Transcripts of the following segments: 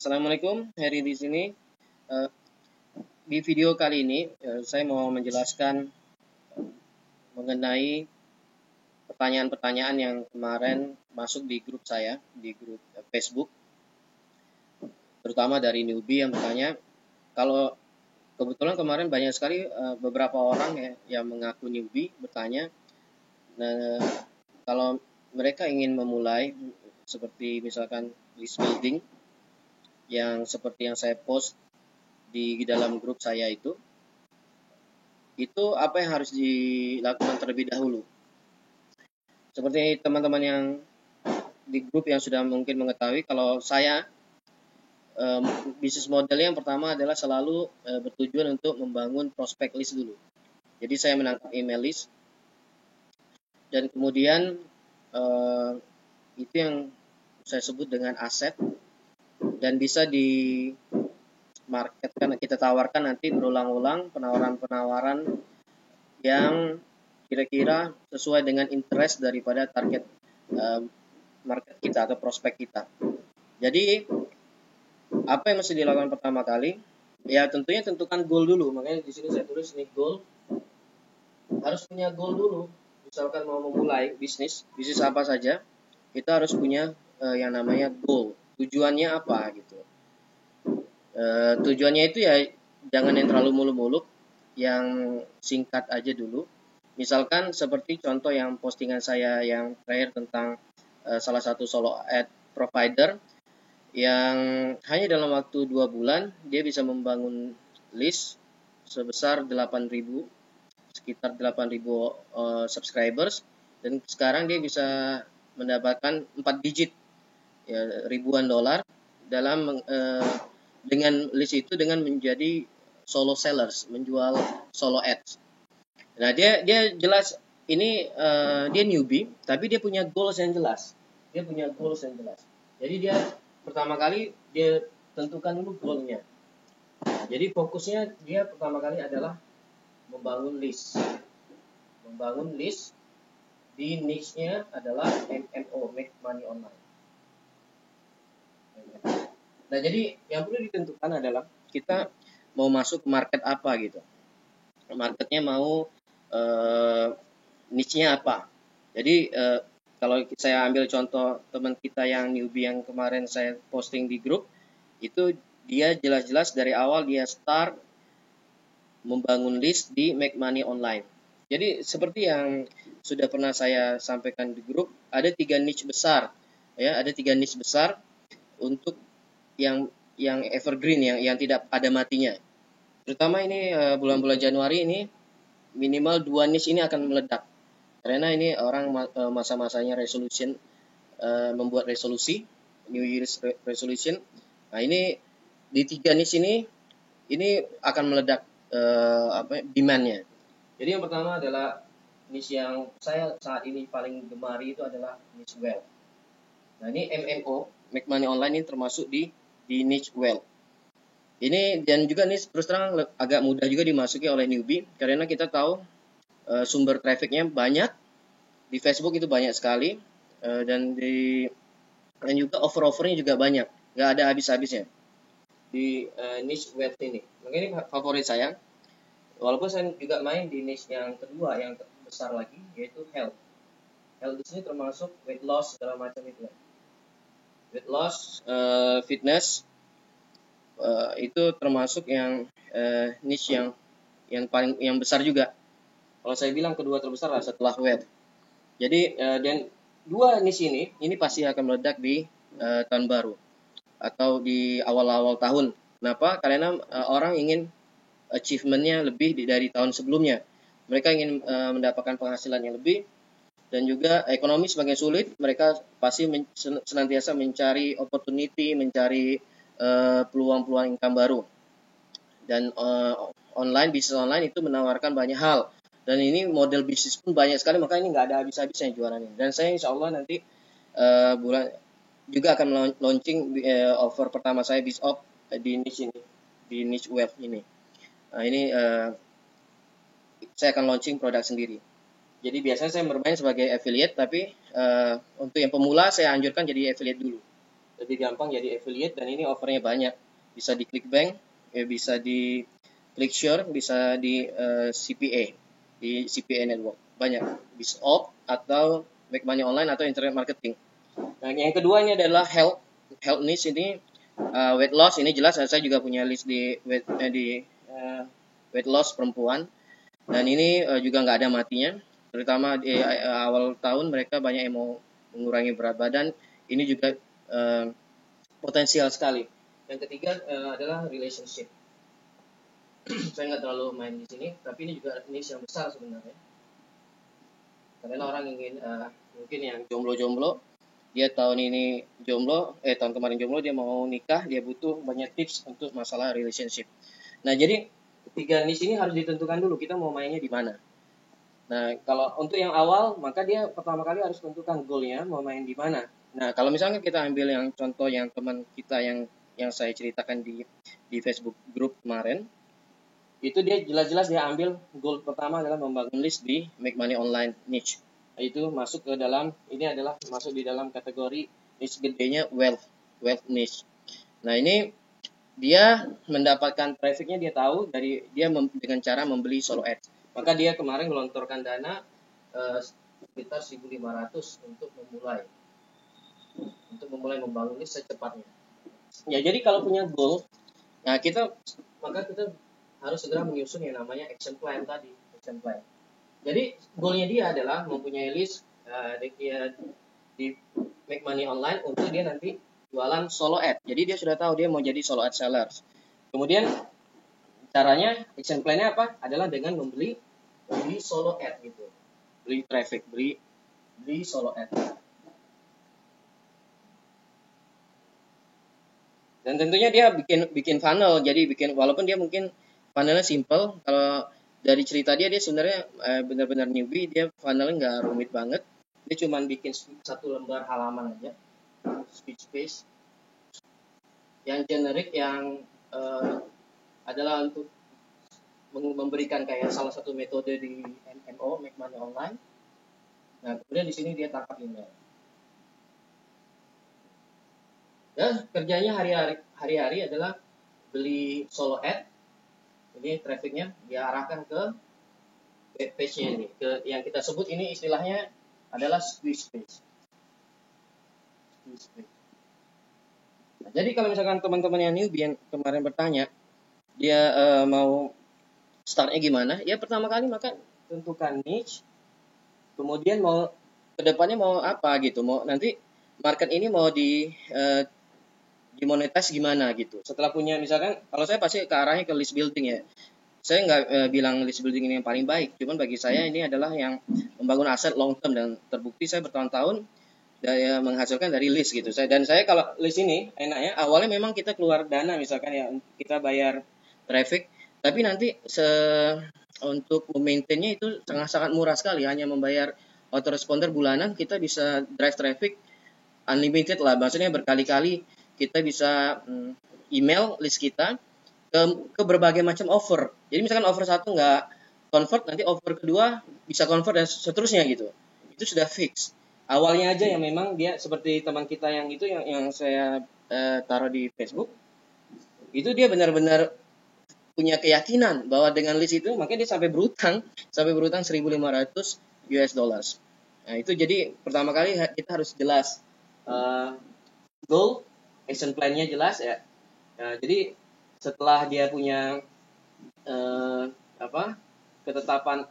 Assalamualaikum, Heri di sini. Eh, di video kali ini, saya mau menjelaskan mengenai pertanyaan-pertanyaan yang kemarin masuk di grup saya, di grup Facebook, terutama dari newbie yang bertanya. Kalau kebetulan kemarin banyak sekali beberapa orang yang mengaku newbie bertanya, nah, kalau mereka ingin memulai seperti misalkan list building, yang seperti yang saya post di dalam grup saya itu apa yang harus dilakukan terlebih dahulu. Seperti teman-teman yang di grup yang sudah mungkin mengetahui, kalau saya bisnis modelnya yang pertama adalah selalu bertujuan untuk membangun prospek list dulu. Jadi saya menangkap email list dan kemudian itu yang saya sebut dengan aset dan bisa di market kan kita tawarkan nanti berulang-ulang penawaran-penawaran yang kira-kira sesuai dengan interest daripada target market kita atau prospek kita. Jadi apa yang mesti dilakukan pertama kali? Ya tentunya tentukan goal dulu. Makanya di sini saya tulis ini goal. Harus punya goal dulu. Misalkan mau memulai bisnis apa saja, kita harus punya yang namanya goal. Tujuannya apa gitu. Tujuannya itu ya jangan yang terlalu muluk-muluk, yang singkat aja dulu. Misalkan seperti contoh yang postingan saya yang terakhir tentang salah satu solo ad provider yang hanya dalam waktu 2 bulan dia bisa membangun list sebesar 8.000, sekitar 8.000 subscribers, dan sekarang dia bisa mendapatkan 4 digit ya, ribuan dolar dalam dengan list itu dengan menjadi solo sellers, menjual solo ads. Nah, dia jelas ini dia newbie, tapi dia punya goals yang jelas. Jadi dia pertama kali dia tentukan dulu goalnya. Jadi fokusnya dia pertama kali adalah membangun list. Di niche-nya adalah MMO, Make Money Online. Nah, jadi yang perlu ditentukan adalah kita mau masuk market apa gitu. Marketnya mau niche-nya apa. Jadi kalau saya ambil contoh teman kita yang newbie yang kemarin saya posting di grup, itu dia jelas-jelas dari awal dia start membangun list di Make Money Online. Jadi seperti yang sudah pernah saya sampaikan di grup, ada 3 niche besar. Ya, ada 3 niche besar untuk yang evergreen, yang tidak ada matinya. Terutama ini bulan-bulan Januari ini minimal 2 niche ini akan meledak. Karena ini orang masa-masanya resolution, membuat resolusi, New Year's resolution. Nah, ini di 3 niche ini akan meledak demand-nya. Jadi yang pertama adalah niche yang saya saat ini paling gemari itu adalah niche wealth. Nah, ini MMO, Make Money Online, ini termasuk di niche wealth. Ini dan juga nih terus terang agak mudah juga dimasuki oleh newbie karena kita tahu sumber trafficnya banyak di Facebook, itu banyak sekali, dan juga offernya juga banyak, nggak ada habis-habisnya di niche wealth ini. Makanya ini favorit saya, walaupun saya juga main di niche yang kedua yang besar lagi, yaitu health di sini termasuk weight loss segala macam itu, weight loss, fitness, itu termasuk yang niche yang paling besar juga. Kalau saya bilang kedua terbesar lah setelah web. Jadi dan 2 niche ini pasti akan meledak di tahun baru atau di awal-awal tahun. Kenapa? Karena orang ingin achievement-nya lebih dari tahun sebelumnya. Mereka ingin mendapatkan penghasilan yang lebih, dan juga ekonomi semakin sulit. Mereka pasti senantiasa mencari opportunity, mencari peluang-peluang income baru. Dan bisnis online itu menawarkan banyak hal. Dan ini model bisnis pun banyak sekali, maka ini nggak ada habis-habisnya jualannya. Dan saya insya Allah nanti bulan juga akan launching offer pertama saya BizOp di niche ini, di niche wealth ini. Nah, ini saya akan launching produk sendiri. Jadi biasanya saya bermain sebagai affiliate, tapi untuk yang pemula saya anjurkan jadi affiliate dulu. lebih gampang jadi affiliate, dan ini offernya banyak. Bisa di ClickBank, bisa di ClickShare, bisa di CPA, di CPA Network. Banyak. BizOp atau Make Money Online atau Internet Marketing. Nah, yang kedua ini adalah health niche. Ini weight loss. Ini jelas saya juga punya list di weight loss perempuan. Dan ini juga nggak ada matinya. Terutama di awal tahun mereka banyak yang mau mengurangi berat badan. Ini juga potensial sekali. Yang ketiga adalah relationship. Saya nggak terlalu main di sini, tapi ini juga niche yang besar sebenarnya. Karena orang ingin mungkin yang jomblo-jomblo, dia tahun ini jomblo, tahun kemarin jomblo, dia mau nikah, dia butuh banyak tips untuk masalah relationship. Nah, jadi tiga niche ini harus ditentukan dulu kita mau mainnya di mana. Nah, kalau untuk yang awal, maka dia pertama kali harus tentukan goalnya mau main di mana. Nah, kalau misalnya kita ambil yang contoh yang teman kita yang saya ceritakan di Facebook group kemarin, itu dia jelas-jelas dia ambil goal pertama adalah membangun list di Make Money Online niche. Itu masuk ke dalam, ini adalah masuk di dalam kategori niche gedenya wealth niche. Nah, ini dia mendapatkan trafficnya, dia tahu dari dia dengan cara membeli solo ads. Maka dia kemarin gelontorkan dana sekitar 1.500 untuk memulai membangun list secepatnya. Ya, jadi kalau punya goal, nah maka kita harus segera menyusun yang namanya action plan tadi. Action plan. Jadi goalnya dia adalah mempunyai list di Make Money Online untuk dia nanti jualan solo ad. Jadi dia sudah tahu dia mau jadi solo ad seller. Kemudian caranya, action plan-nya apa? Adalah dengan beli solo ad gitu. Beli traffic, beli solo ad. Dan tentunya dia bikin funnel. Jadi walaupun dia mungkin funnelnya simple, kalau dari cerita dia sebenarnya benar-benar newbie, dia funnelnya nggak rumit banget. Dia cuma bikin satu lembar halaman aja, speech page, yang generik, yang adalah untuk memberikan kayak salah satu metode di MMO, Make Money Online. Nah, kemudian di sini dia tangkap email. Dan kerjanya hari-hari adalah beli solo ad. Ini trafficnya dia arahkan ke web page-nya ini, ke yang kita sebut ini istilahnya adalah squeeze page. Nah, jadi kalau misalkan teman-teman yang newbie yang kemarin bertanya, dia mau startnya gimana? Ya pertama kali maka tentukan niche, kemudian mau kedepannya mau apa gitu, mau nanti market ini mau dimonetize gimana gitu. Setelah punya, misalkan kalau saya pasti ke arahnya ke list building ya. Saya nggak bilang list building ini yang paling baik, cuman bagi saya ini adalah yang membangun aset long term, dan terbukti saya bertahun-tahun daya menghasilkan dari list gitu. Dan saya kalau list ini enaknya awalnya memang kita keluar dana misalkan ya, kita bayar traffic, tapi nanti untuk memaintainnya itu sangat-sangat murah sekali, hanya membayar autoresponder bulanan kita bisa drive traffic unlimited lah, maksudnya berkali-kali kita bisa email list kita ke berbagai macam offer. Jadi misalkan offer satu nggak convert, nanti offer kedua bisa convert dan seterusnya gitu. Itu sudah fix. Awalnya aja yang memang dia seperti teman kita yang itu yang saya taruh di Facebook, itu dia benar-benar punya keyakinan bahwa dengan list itu makanya dia sampai berutang 1.500 US dollars. Nah, itu jadi pertama kali kita harus jelas goal, action plan-nya jelas ya. Nah, jadi setelah dia punya ketetapan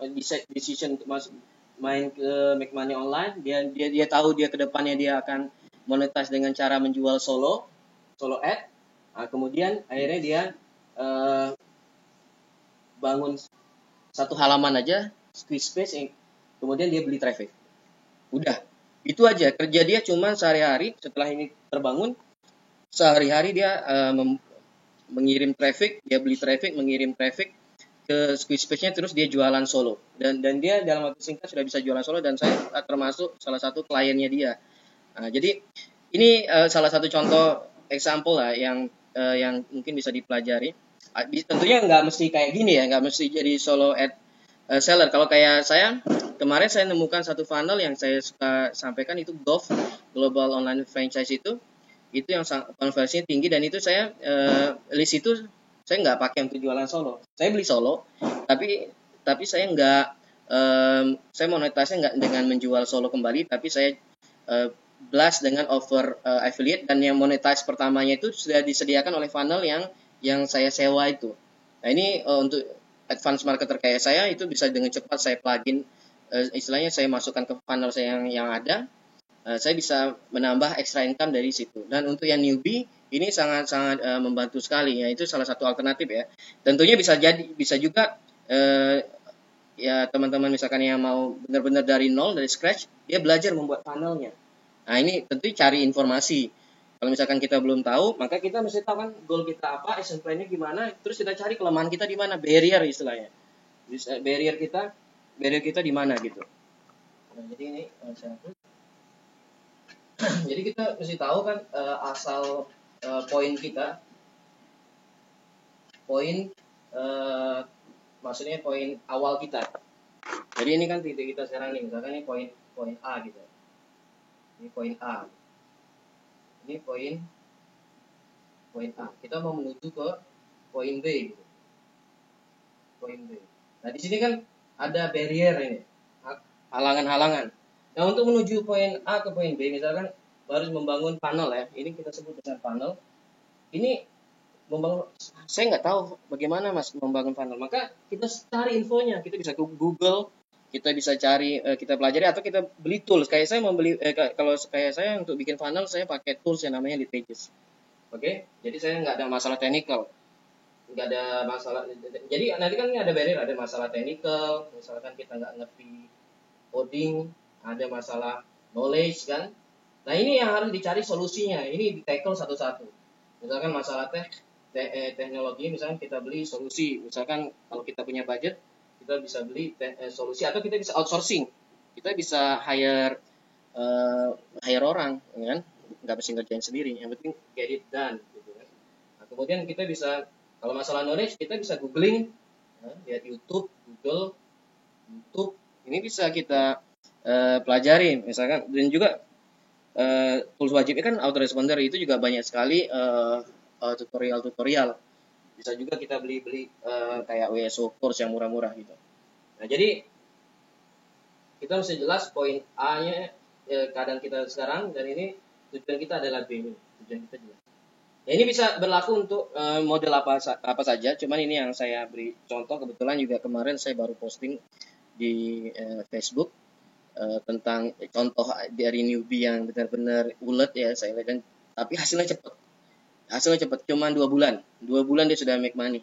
decision untuk masuk main ke Make Money Online, dia tahu dia kedepannya dia akan monetize dengan cara menjual solo ad. Nah, kemudian akhirnya dia bangun satu halaman aja, squeeze page, kemudian dia beli traffic. Udah, itu aja kerja dia cuma sehari-hari. Setelah ini terbangun, sehari-hari dia mengirim traffic, dia beli traffic, mengirim traffic ke squeeze page-nya, terus dia jualan solo. Dan dia dalam waktu singkat sudah bisa jualan solo, dan saya termasuk salah satu kliennya dia. Nah, jadi ini salah satu contoh example lah yang mungkin bisa dipelajari. Tentunya nggak mesti kayak gini ya, nggak mesti jadi solo ad seller. Kalau kayak saya, kemarin saya nemukan satu funnel yang saya suka sampaikan, itu GOF, Global Online Franchise itu. itu yang konversinya tinggi, dan itu saya list itu saya nggak pakai untuk jualan solo. Saya beli solo, tapi saya nggak saya monetisnya nggak dengan menjual solo kembali, tapi saya blast dengan offer affiliate, dan yang monetize pertamanya itu sudah disediakan oleh funnel yang saya sewa itu. Nah ini untuk advance marketer kayak saya itu bisa dengan cepat saya plugin, istilahnya saya masukkan ke funnel saya yang ada. Saya bisa menambah extra income dari situ. Dan untuk yang newbie ini sangat-sangat membantu sekali ya, itu salah satu alternatif ya. Tentunya bisa juga ya teman-teman misalkan yang mau benar-benar dari nol, dari scratch, dia belajar membuat funnelnya. Nah ini tentu cari informasi. Kalau misalkan kita belum tahu, maka kita mesti tahu kan goal kita apa, action plan-nya gimana, terus kita cari kelemahan kita di mana, barrier istilahnya. Barrier kita di mana gitu. Nah, jadi ini jadi kita mesti tahu kan asal poin kita, maksudnya poin awal kita. Jadi ini kan titik kita sekarang nih, misalkan ini poin A gitu. Ini poin A. Ini poin A. Kita mau menuju ke poin B gitu. Poin B. Nah, di sini kan ada barrier ini. Halangan-halangan. Nah, untuk menuju poin A ke poin B, misalkan harus membangun funnel ya. Ini kita sebut dengan funnel. Ini membangun, saya nggak tahu bagaimana Mas membangun funnel. Maka kita cari infonya. Kita bisa Google, kita bisa cari, kita pelajari, atau kita beli tools. Kayak saya membeli, kalau kayak saya untuk bikin funnel, saya pakai tools yang namanya Leadpages. Oke, jadi saya nggak ada masalah technical. Nggak ada masalah. Jadi nanti kan ada barrier, ada masalah technical, misalkan kita nggak ngerti coding, ada masalah knowledge kan. Nah ini yang harus dicari solusinya, ini di tackle satu-satu. Misalkan masalah teknologi, misalkan kita beli solusi, misalkan kalau kita punya budget, kita bisa beli solusi, atau kita bisa outsourcing, kita bisa hire orang, kan? Nggak mesti ngerjain sendiri, yang penting get it done gitu kan. Nah, kemudian kita bisa, kalau masalah knowledge, kita bisa googling, lihat Google YouTube, ini bisa kita pelajari misalkan. Dan juga tools wajibnya kan autoresponder, itu juga banyak sekali tutorial. Bisa juga kita beli kayak WSO course yang murah-murah gitu. Nah jadi kita mesti jelas poin A-nya keadaan kita sekarang, dan ini tujuan kita adalah B ini, tujuan kita jelas. Ya, ini bisa berlaku untuk model apa saja, cuman ini yang saya beri contoh. Kebetulan juga kemarin saya baru posting di Facebook tentang contoh dari newbie yang benar-benar ulet ya, saya lihat, dan tapi hasilnya cepat, cuma 2 bulan dia sudah make money,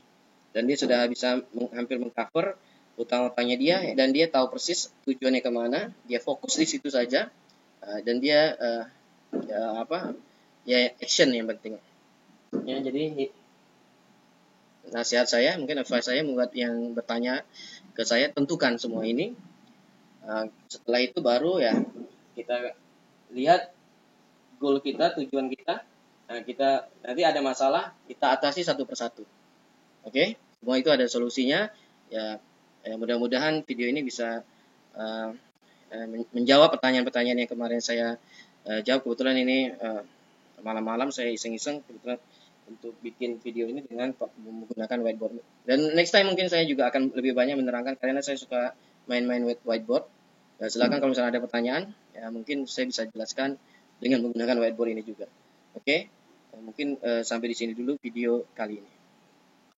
dan dia sudah bisa hampir mengcover utang-utangnya dia, dan dia tahu persis tujuannya kemana, dia fokus di situ saja, dan dia action yang penting ya. Jadi nasihat saya, mungkin advice saya buat yang bertanya ke saya, tentukan semua ini. Setelah itu baru ya kita lihat goal kita, tujuan kita. Nah, kita nanti ada masalah, kita atasi satu persatu. Oke, semua itu ada solusinya. Ya, mudah-mudahan video ini bisa menjawab pertanyaan-pertanyaan yang kemarin saya jawab. Kebetulan ini malam-malam saya iseng-iseng kebetulan untuk bikin video ini dengan menggunakan whiteboard. Dan next time mungkin saya juga akan lebih banyak menerangkan, karena saya suka main-main with whiteboard. Silakan kalau misalnya ada pertanyaan, ya mungkin saya bisa jelaskan dengan menggunakan whiteboard ini juga. Oke, mungkin sampai di sini dulu video kali ini.